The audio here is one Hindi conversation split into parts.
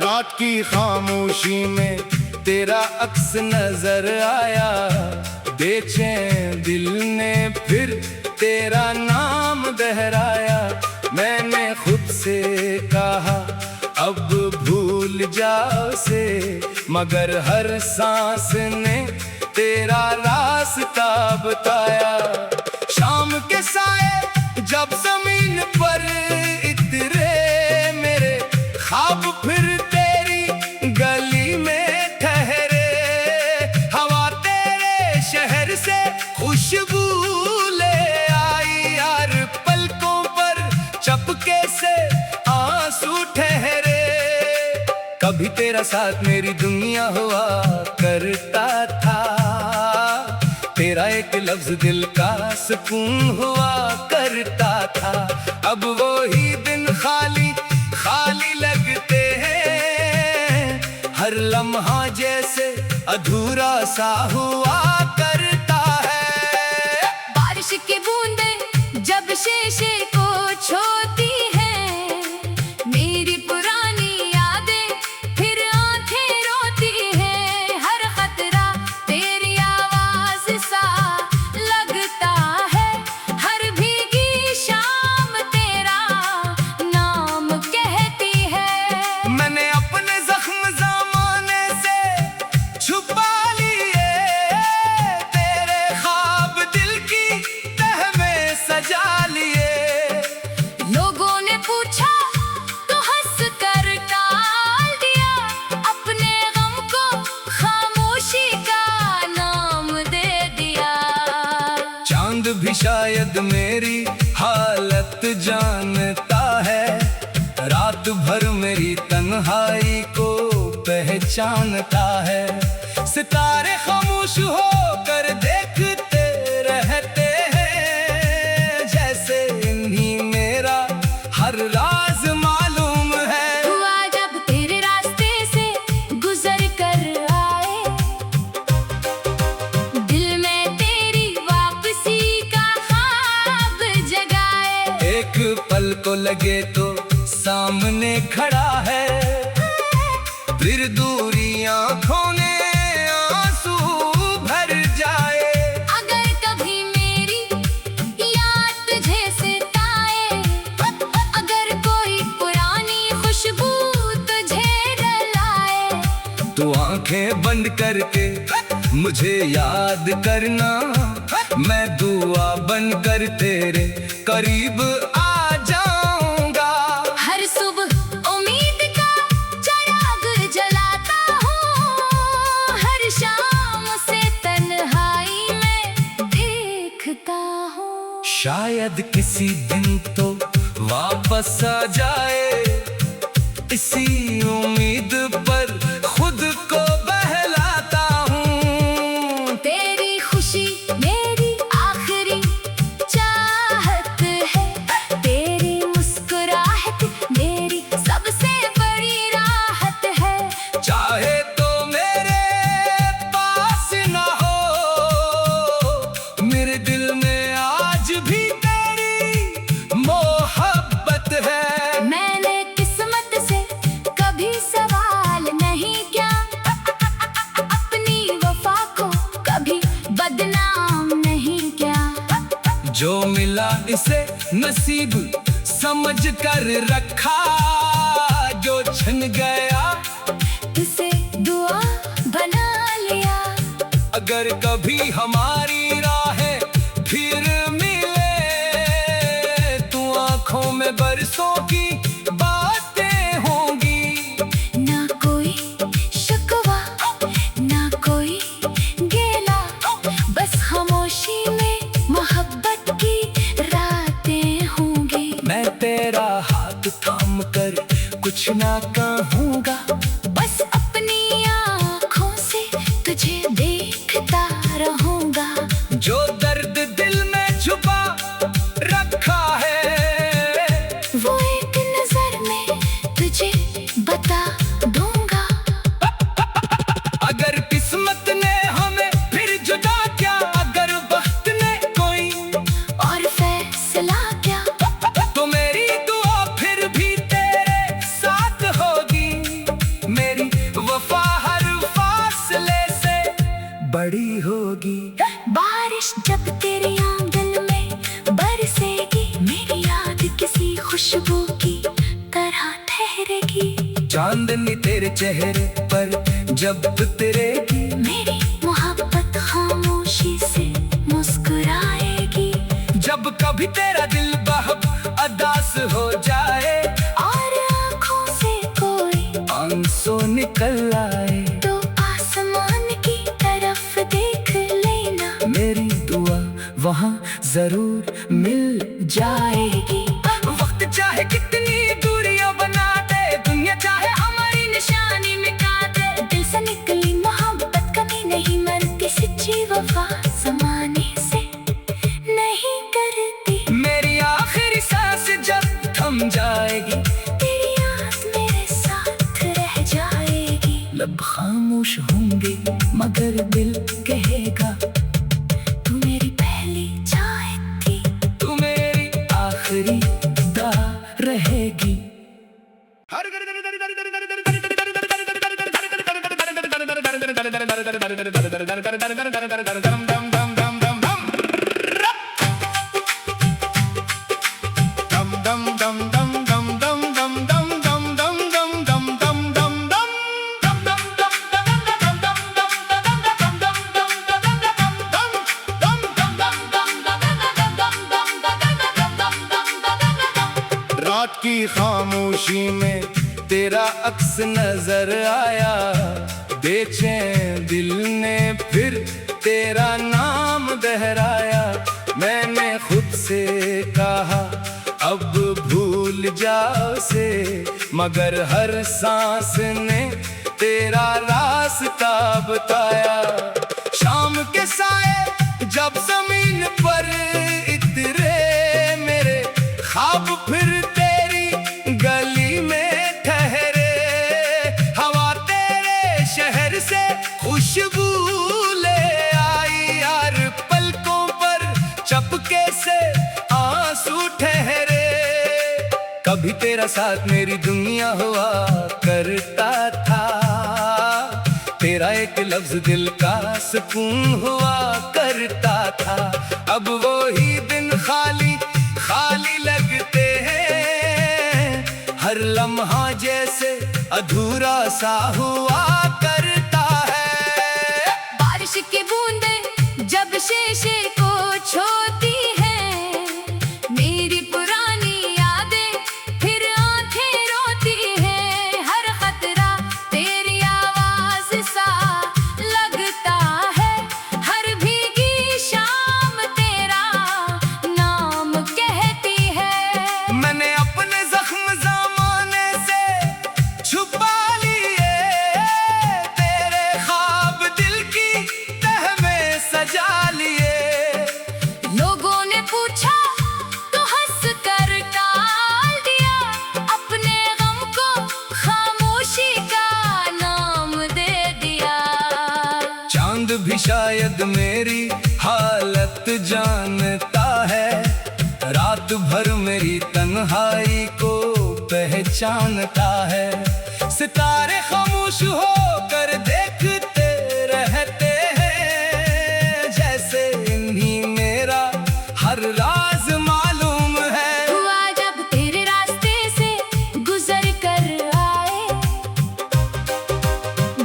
रात की खामोशी में तेरा अक्स नजर आया, बेचैन दिल ने फिर तेरा नाम दोहराया। मैंने खुद से कहा अब भूल जाओ से, मगर हर सांस ने तेरा रास्ता बताया। शाम के साए जब जमीन पर इतरे मेरे ख्वाब, फिर तेरी गली में ठहरे। हवा तेरे शहर से खुशबू ले आई यार, पलकों पर चपके से आंसू ठहरे। कभी तेरा साथ मेरी दुनिया हुआ करता था, तेरा एक लफ्ज दिल का सुकून हुआ करता था। अब वो ही दिन खाली खाली लगते हैं, हर लम्हा जैसे अधूरा सा हुआ करता है। बारिश की बूंदें जब शीशे को छूती हैं, मेरी पुरानी यादें फिर आंखें रोती हैं। हर खतरा तेरी आवाज सा लगता है, हर भीगी शाम तेरा नाम कहती है। मैंने अपने जख्म ज़माने से छुपा लिए, तेरे ख्वाब दिल की तह में सजा लिए। लोगों ने पूछा तो हंस कर टाल दिया, अपने गम को खामोशी का नाम दे दिया। चांद भी शायद मेरी हालत जानता है, रात भर मेरी तन्हाई को पहचानता है। सितारे खामोश होकर देखते रहते हैं, जैसे इन्हीं मेरा हर राज मालूम है। हुआ जब तेरे रास्ते से गुजर कर आए, दिल में तेरी वापसी का ख्वाब जगाए। एक पल को लगे तो सामने खड़ा है, फिर दूरी आंखों ने आंसू भर जाए। अगर कभी मेरी याद तुझे सताए, अगर कोई पुरानी खुशबू तुझे रुलाए, तू आंखें बंद करके मुझे याद करना, मैं दुआ बनकर तेरे करीब आ जाऊंगा। हर सुबह उम्मीद का चिराग जलाता हूँ, हर शाम से तन्हाई में देखता हूँ। शायद किसी दिन तो वापस आ जाए, इसी उम्मीद पर खुद को बहलाता हूँ। तेरी खुशी मेरी आखिरी चाहत है, तेरी मुस्कुराहट मेरी सबसे बड़ी राहत है। चाहे तो मेरे पास ना हो, मेरे दिल में आज भी तेरी मोहब्बत है। मैंने किस्मत से कभी सवाल नहीं किया, अपनी वफा को कभी बदनाम नहीं किया। जो मिला इसे नसीब समझ कर रखा, जो छिन गया इसे दुआ बना लिया। अगर कभी हमारी राहें फिर मिले, तू आंखों में बरसों की बातें होंगी। ना कोई शिकवा ना कोई गिला, बस खामोशी में मोहब्बत की रातें होंगी। मैं तेरा हाथ थाम कर कुछ ना कहूँगा, बस अपनी आँखों से तुझे देखता रहूंगा। जो दर्द दिल में पड़ी होगी। बारिश जब तेरे आंगन में बरसेगी, मेरी याद किसी खुशबू की तरह ठहरेगी। चांदनी तेरे चेहरे पर जब उतरेगी, मेरी मोहब्बत खामोशी से मुस्कुराएगी। जब कभी तेरा दिल बहुत अदास हो जाए और आँखों से कोई आंसू निकल आए, तो आसमान की तरफ देख लेना, मेरी दुआ वहाँ जरूर मिल जाएगी। वक्त चाहे कितनी दूरियां बना दे, दुनिया चाहे हमारी निशानी मिटा दे, दिल से निकली मोहब्बत कभी नहीं मरती, सच्ची वफा ज़माने से नहीं करती। मेरी आखिरी सांस जब थम जाएगी, तेरी याद मेरे साथ रह जाएगी। लब खामोश होंगे मगर दिल कहेगा, तू मेरी पहली चाह थी, तू मेरी आखिरी दा रहेगी। रात की खामोशी में तेरा अक्स नजर आया, बेचैन दिल ने फिर तेरा नाम दोहराया। मैंने खुद से कहा अब भूल जाओ से, मगर हर सांस ने तेरा रास्ता बताया। शाम के साए जब जमीन पर इतरे, मेरे ख्वाब फिर तेरी गली में ठहरे। हवा तेरे शहर से खुशबू ले आई, यार पलकों पर चपके से आंसू ठहरे। कभी तेरा साथ मेरी दुनिया हुआ करता था, तेरा एक लफ्ज दिल का सुकून हुआ करता था। अब वो ही दिन खाली खाली लगते हैं, हर लम्हा जैसे अधूरा सा हुआ करता है। बारिश की बूंदें जब शीशे को छूती हैं, मेरी पुरानी यादें फिर आंखें रोती हैं। हर खतरा तेरी आवाज सा लगता है, हर भीगी शाम तेरा नाम कहती है। मैंने अपने जख्म ज़माने से छुपा लिए, तेरे ख्वाब दिल की तह में सजा लिए। लोगों ने पूछा तो हंस कर टाल दिया, अपने गम को खामोशी का नाम दे दिया। चांद भी शायद मेरी हालत जानता है, रात भर मेरी तन्हाई को पहचानता है। सितारे खामोश होकर देखते रहते हैं, जैसे इन्हीं मेरा हर राज मालूम है। हुआ जब तेरे रास्ते से गुजर कर आए,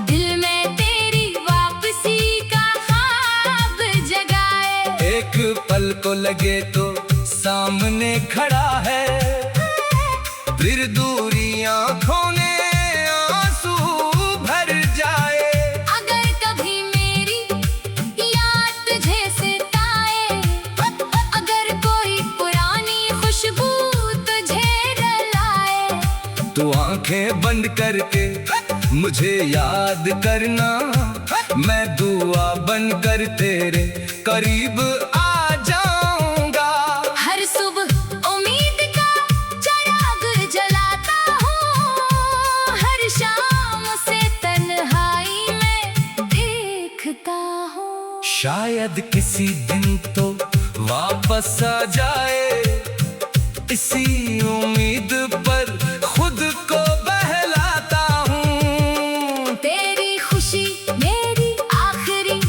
दिल में तेरी वापसी का ख्वाब जगाए। एक पल को लगे तो सामने खड़ा है, फिर दूरी आंखों ने आंसू भर जाए। अगर कभी मेरी याद तुझे सताए, अगर कोई पुरानी खुशबू तुझे रुलाए, तो आंखें बंद करके मुझे याद करना, मैं दुआ बनकर तेरे करीब आ जाऊंगा। हर सुबह उम्मीद का चिराग जलाता हूँ, हर शाम से तन्हाई में देखता हूँ। शायद किसी दिन तो वापस आ जाए, इसी उम्मीद पर खुद को बहलाता हूँ। तेरी खुशी मेरी आखिरी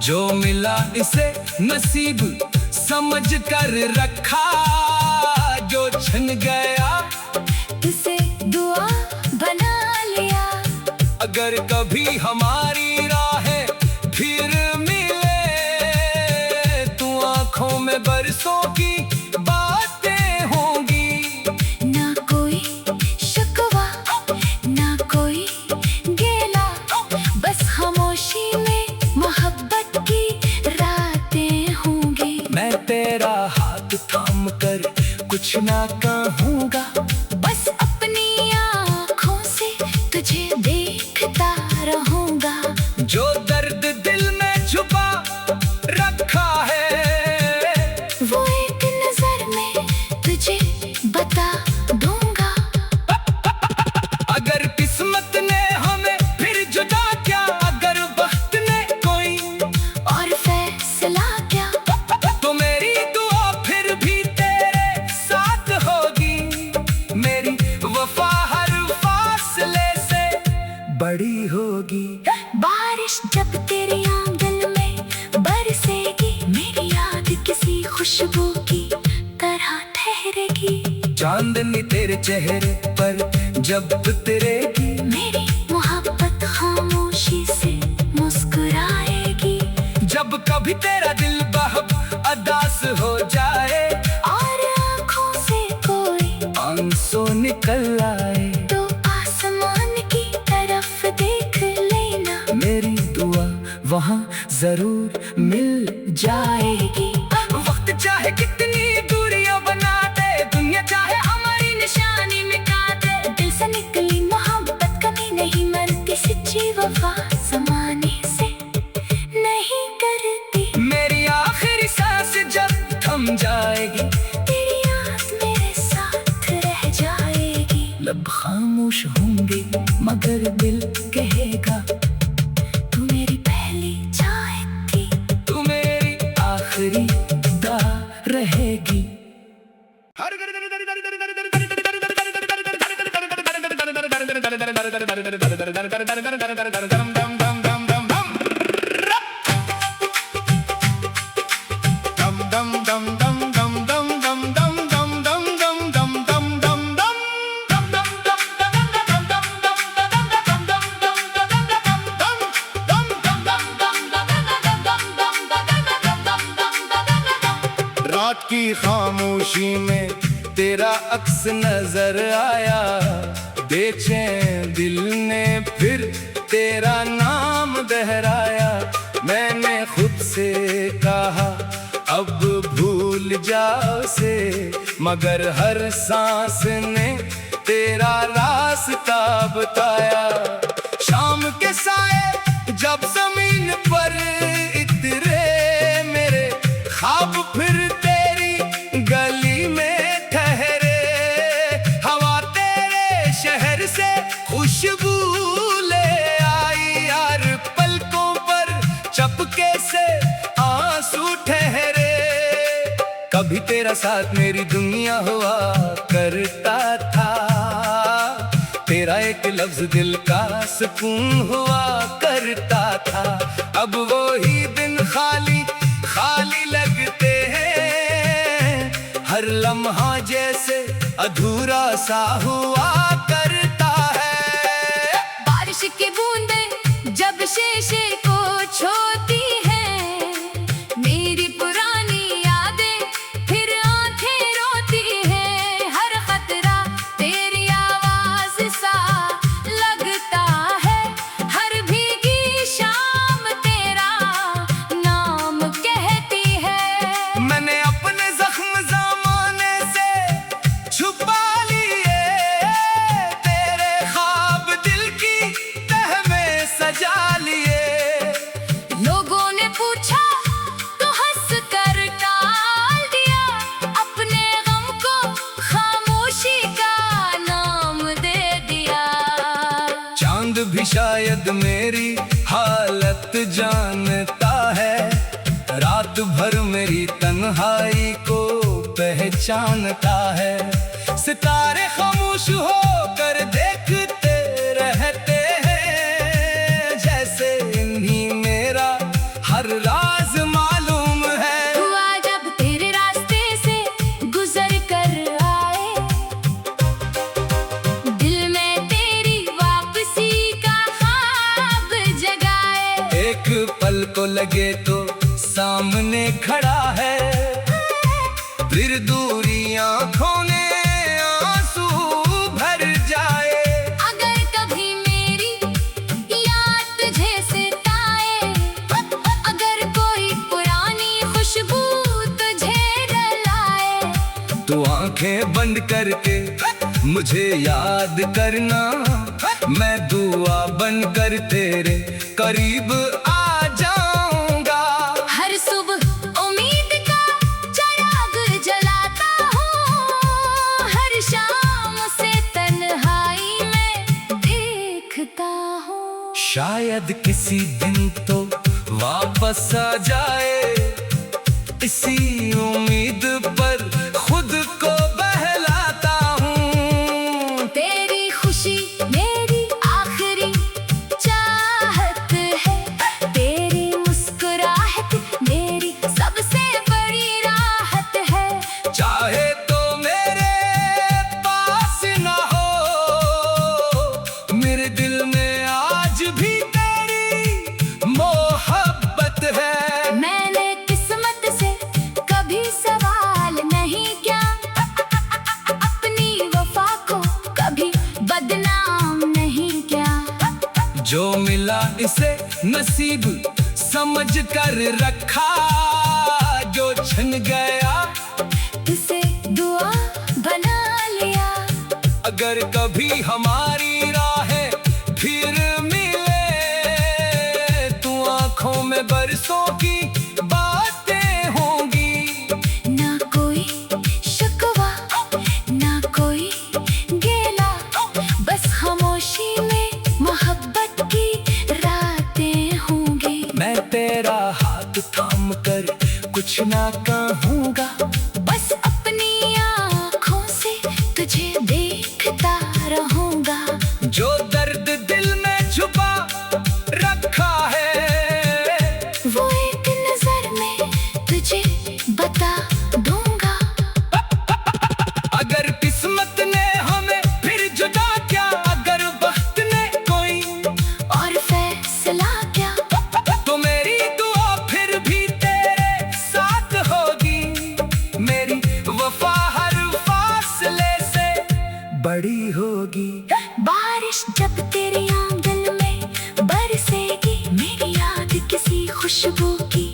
जो मिला इसे नसीब समझ कर रखा, जो छिन गया उसे दुआ बना लिया। अगर कभी हमारी राहें फिर मिले तो आंखों में बरसों की बातें होंगी। ना कोई शिकवा ना कोई गिला, बस खामोशी में मोहब्बत की रातें होंगी। मैं तेरा हाथ थाम कर कुछ ना कहूँगा, बस अपनी आँखों से तुझे देखता रहूंगा। जो दर्द दिल में छुपा रखा है वो एक नजर में तुझे बता दूंगा। अगर किस्मत ने हमें फिर जुदा किया, अगर वक्त ने कोई और फैसला क्या, तो मेरी दुआ फिर भी तेरे साथ होगी। मेरी वफा हर फासले से बड़ी होगी। बारिश जब तेरे आंगन में बरसेगी, मेरी याद किसी खुशबू की तरह ठहरेगी। चांदनी तेरे चेहरे पर जब उतरेगी, मेरी मोहब्बत खामोशी से मुस्कुराएगी। जब कभी तेरा दिल बहुत अदास हो जाए और आँखों से कोई आंसू निकल आए, तो आसमान की तरफ देख लेना। मेरी दुआ वहाँ जरूर मिल जाएगी। वक्त चाहे कितनी दूरियां बना दे, दुनिया चाहे हमारी निशानी मिटा दे। दिल से निकली मोहब्बत कभी नहीं मरती, सच्ची वफा ज़माने से नहीं करती। मेरी आखिरी सांस जब थम जाएगी, तेरी याद मेरे साथ रह जाएगी। लब खामोश होंगे मगर दिल कहेगा, तू मेरी पहली चाह थी। तू मेरी आखिरी दा रहेगी। रात की खामोशी में तेरा अक्स नजर आया, बेचैन दिल ने फिर तेरा नाम दोहराया। मैंने खुद से कहा अब भूल जा उसे, मगर हर सांस ने तेरा रास्ता बताया। शाम के साए जब जमीन पर इतरे, मेरे ख्वाब फिर तेरी गली में ठहरे। हवा तेरे शहर से खुशबू ले आई, यार पलकों पर चपके से आंसू ठहरे। कभी तेरा साथ मेरी दुनिया हुआ करता था, तेरा एक लफ्ज दिल का सुकून हुआ करता था। अब वो ही दिन खाली खाली लगते हैं, हर लम्हा जैसे अधूरा सा हुआ करता है। बारिश की बूंदें जब शीशे को छूती हैं, मेरी पुरानी यादें फिर आंखें रोती हैं। हर खतरा तेरी आवाज सा लगता है, हर भीगी शाम तेरा नाम कहती है। मैंने अपने जख्म ज़माने से छुपा लिए, तेरे ख्वाब दिल की तह में सजा लिए। लोगों ने पूछा तो हंस कर टाल दिया, अपने गम को खामोशी का नाम दे दिया। चांद भी शायद मेरी हालत जानता है, रात भर मेरी तन्हाई को पहचानता है। सितारे खामोश होकर देखते रहते हैं, जैसे इन्हीं मेरा हर रात एक पल को लगे तो सामने खड़ा है, फिर दूरी आंखों ने आंसू भर जाए। अगर कभी मेरी याद तुझे सताए, अगर कोई पुरानी खुशबू तुझे रुलाए, तो आंखें बंद करके मुझे याद करना, मैं दुआ बनकर तेरे करीब आ जाऊंगा। हर सुबह उम्मीद का चिराग जलाता हूँ, हर शाम से तन्हाई में देखता हूँ। शायद किसी दिन तो वापस आ जाए, इसी उम्मीद पर खुद को बहलाता हूँ। तेरी खुशी मेरी आखिरी चाहत है, तेरी मुस्कुराहट मेरी सबसे बड़ी राहत है। चाहे तो मेरे पास ना हो, मेरे दिल में आज भी तेरी मोहब्बत है। मैंने किस्मत से कभी सवाल नहीं किया, अपनी वफा को कभी बदनाम नहीं किया। जो मिला इसे नसीब समझ कर रखा, जो छिन गया इसे दुआ बना लिया। अगर कभी हमारी राहें फिर मिले, तो आंखों में बरसों की बातें होंगी। ना कोई शिकवा ना कोई गिला, बस खामोशी में मोहब्बत की रातें होंगी। मैं तेरा हाथ थाम कर कुछ ना कहूँगा, बस अपनी आँखों से तुझे देखता रहूंगा। जो दर्द दिल में छुपा रखा है, वो एक नजर में तुझे बता दूंगा। अगर किस्मत ने हमें फिर जुदा किया, अगर वक्त ने कोई और फैसला क्या, तो मेरी दुआ फिर भी तेरे साथ होगी। मेरी वफा हर फासले से बड़ी होगी। बारिश जब तेरी आंगन में बरसेगी, मेरी याद किसी खुशबू की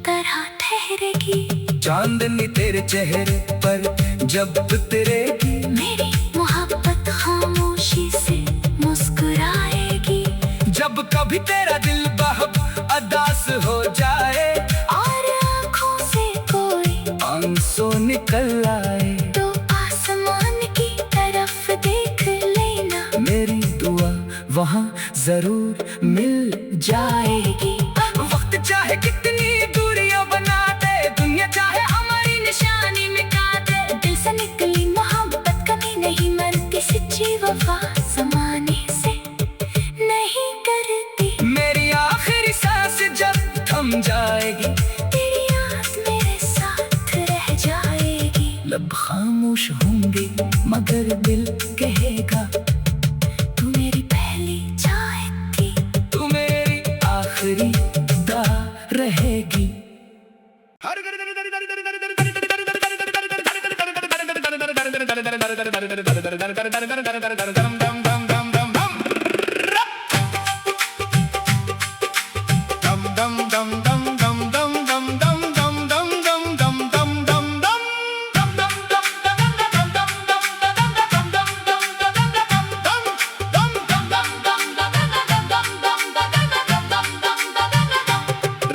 तरह ठहरेगी। चांदनी तेरे चेहरे पर जब उतरेगी, मेरी मोहब्बत खामोशी से मुस्कुराएगी। जब कभी तेरा दिल बहुत अदास हो जाए, और आँखों से कोई आंसू निकल आए, तो आसमान की तरफ देख लेना। मेरी दुआ वहाँ जरूर मिल जाएगी। वक्त चाहे कितनी दूरियां बना दे, दुनिया चाहे हमारी निशानी मिटा दे, दिल से निकली मोहब्बत कभी नहीं मरती, सच्ची वफा ज़माने से नहीं करती। मेरी आखिरी सांस जब थम जाएगी, तेरी याद मेरे साथ रह जाएगी। लब खामोश होंगे मगर दिल कहेगा, तू मेरी पहली चाहत थी, तू मेरी आखिरी दा रहेगी।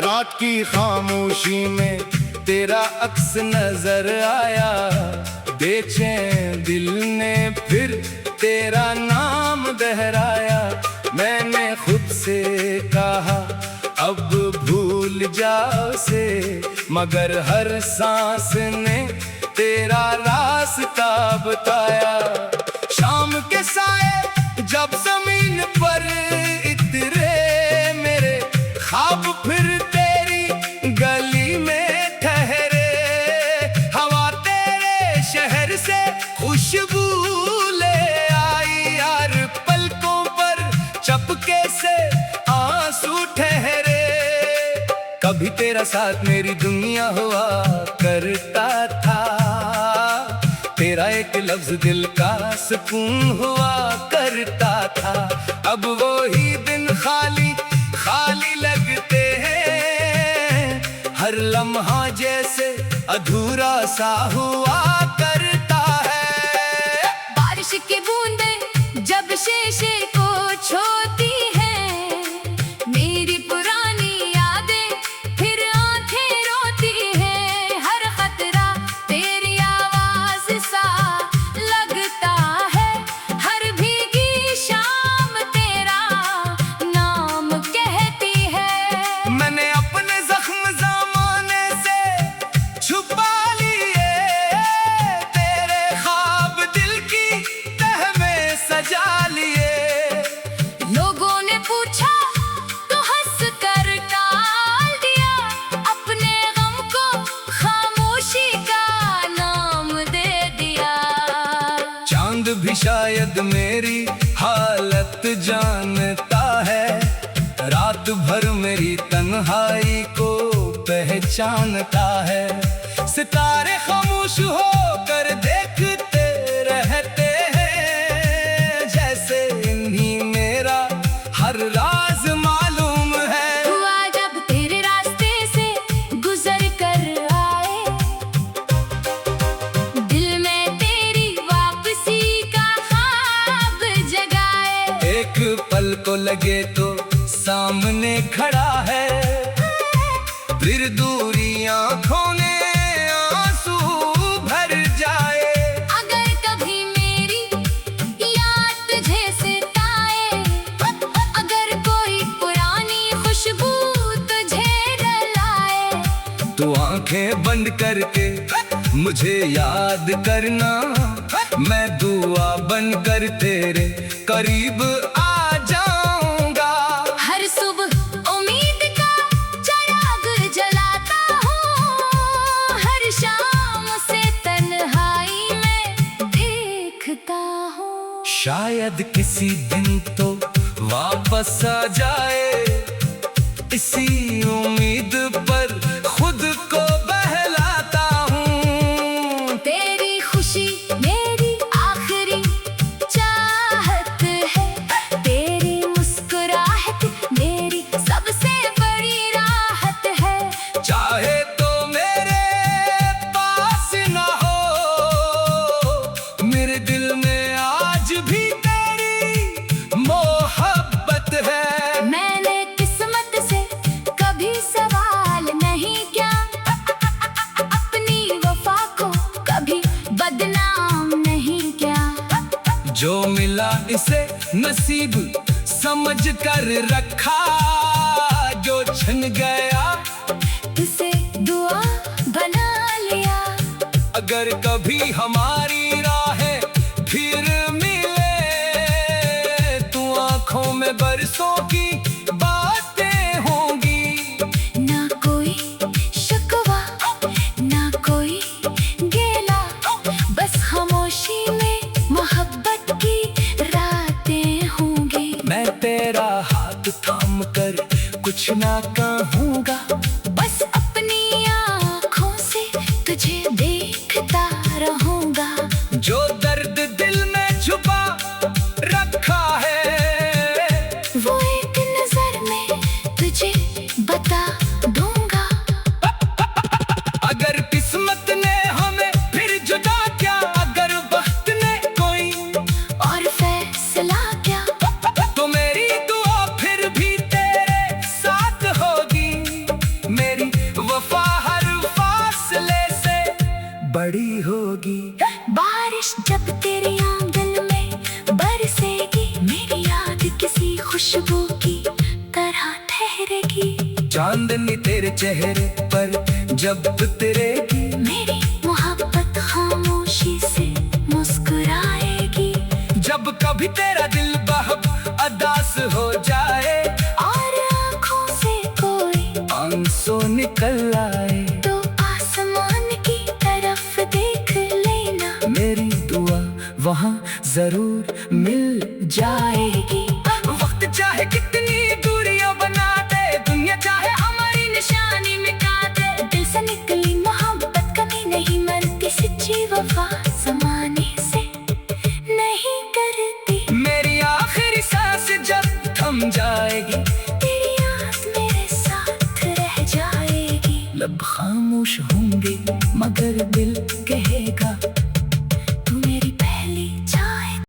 रात की खामोशी में तेरा अक्स नजर आया, बेचैन दिल ने फिर तेरा नाम दोहराया। मैंने खुद से कहा अब भूल जा उसे, मगर हर सांस ने तेरा रास्ता बताया। शाम के साए जब जमीन पर इतरे, मेरे ख्वाब फिर तेरी गली में ठहरे। हवा तेरे शहर से खुशबू ले आई, यार पलकों पर चपके से आंसू ठहरे। कभी तेरा साथ मेरी दुनिया हुआ करता था, तेरा एक लफ्ज दिल का सुकून हुआ करता था। अब वो ही दिन खाली खाली लगते हैं, हर लम्हा जैसे अधूरा सा हुआ करता है। बारिश की बूंदें जब शीशे को छूती हैं, मेरी पुरानी यादें फिर आंखें रोती हैं। हर खतरा तेरी आवाज सा लगता है, हर भीगी शाम तेरा नाम कहती है। मैंने अपने जख्म ज़माने से छुपा लिए, तेरे ख्वाब दिल की तह में सजा लिए। लोगों ने पूछा तो हंस कर टाल दिया, अपने गम को खामोशी का नाम दे दिया। चांद भी शायद मेरी हालत जानता है, रात भर मेरी तन्हाई को पहचानता है। सितारे खामोश होकर देखते रहते हैं, जैसे इन्हीं मेरा हर राज मालूम है। हुआ जब तेरे रास्ते से गुजर कर आए, दिल में तेरी वापसी का ख्वाब जगाए। एक पल को लगे तो सामने खड़ा है, फिर दूरी आंखों ने आंसू भर जाए। अगर कभी मेरी याद तुझे सताए, अगर कोई पुरानी खुशबू तुझे रुलाए, तू आंखें बंद करके मुझे याद करना, मैं दुआ बनकर तेरे करीब आ जाऊंगा। हर सुबह उम्मीद का चिराग जलाता हूँ, हर शाम से तन्हाई में देखता हूँ। शायद किसी दिन तो वापस आ जाए, इसी उम्मीद पर खुद को बहलाता हूँ। तेरी खुशी मेरी आखिरी चाहत है, तेरी मुस्कुराहट मेरी सबसे बड़ी राहत है। चाहे तो मेरे पास ना हो, मेरे दिल में आज भी तेरी मोहब्बत है। मैंने किस्मत से कभी सवाल नहीं किया, अपनी वफा को कभी बदनाम नहीं किया। जो मिला इसे नसीब समझ कर रखा, जो छिन गया उसे दुआ बना लिया। अगर कभी हमारी राहें फिर मिले, तू आंखों में बरसों की बातें होंगी। ना कोई शिकवा ना कोई गिला, बस खामोशी में मोहब्बत की रातें होंगी। मैं तेरा हाथ थाम कर कुछ ना कहूँगा, बस अपनी आँखों से तुझे देखता रहूंगा। जो दर्द दिल में छुपा रखा है, वो एक नजर में तुझे बता दूंगा। अगर किस्मत ने हमें फिर जुदा किया, अगर वक्त ने कोई और फैसला क्या, तो मेरी दुआ फिर भी तेरे साथ होगी। मेरी वफा हर फासले से बड़ी होगी। बारिश जब तेरी आंगन में बरसेगी, मेरी याद किसी खुशबू की तरह ठहरेगी। चांदनी तेरे चेहरे पर जब उतरेगी, मेरी मोहब्बत खामोशी से मुस्कुराएगी। जब कभी तेरा दिल बहुत अदास हो जाए, और आँखों से कोई आंसू निकल आए, तो आसमान की तरफ देख लेना। मेरी दुआ वहाँ जरूर मिल जाएगी। वक्त चाहे कितनी दूरियां बना दे, दुनिया चाहे हमारी निशानी खामोश होंगे मगर दिल